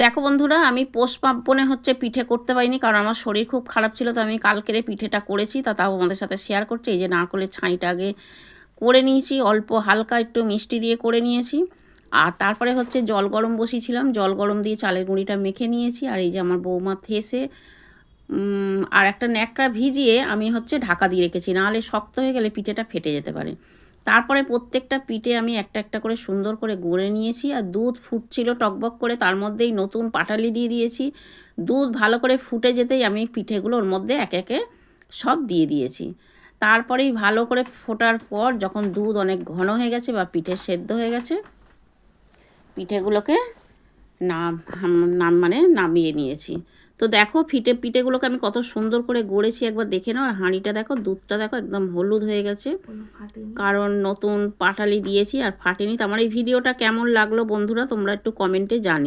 দেখো বন্ধুরা, আমি পৌষ পার্বণে পিঠে করতে পারিনি, কারণ আমার শরীর খুব খারাপ ছিল। তো আমি কালকেরে পিঠেটা করেছি, তাও আমাদের সাথে শেয়ার করছি। এই যে নারকেলের ছাইটা আগে করে নিয়েছি, অল্প হালকা একটু মিষ্টি দিয়ে করে নিয়েছি। আর তারপরে জল গরম বসিয়েছিলাম, জল গরম দিয়ে চালের গুঁড়িটা মেখে নিয়েছি। আর এই যে আমার বৌমা থেসে আর একটা ন্যাকড়া ভিজিয়ে আমি ঢাকা দিয়ে রেখেছি, নাহলে শক্ত হয়ে গেলে পিঠেটা ফেটে যেতে পারে। তারপরে প্রত্যেকটা পিঠে আমি একটা একটা করে সুন্দর করে গুঁড়ে নিয়েছি। আর দুধ ফুটছিল টকবক করে, তার মধ্যেই নতুন পাটালি দিয়ে দিয়েছি। দুধ ভালো করে ফুটে যেতেই আমি পিঠেগুলো ওর মধ্যে একে একে সব দিয়ে দিয়েছি। তারপরেই ভালো করে ফোটার পর যখন দুধ অনেক ঘন হয়ে গেছে বা পিঠে সেদ্ধ হয়ে গেছে, পিঠেগুলোকে নামিয়ে নিয়েছি। তো দেখো পিঠেগুলোকে আমি কত সুন্দর করে গড়েছি, একবার দেখে নাও। আর হাঁড়িটা দেখো, দুধটা দেখো একদম হলুদ হয়ে গেছে, কারণ নতুন পাটালি দিয়েছি আর ফাটেনি। তো আমার এই ভিডিওটা কেমন লাগলো বন্ধুরা, তোমরা একটু কমেন্টে জানি।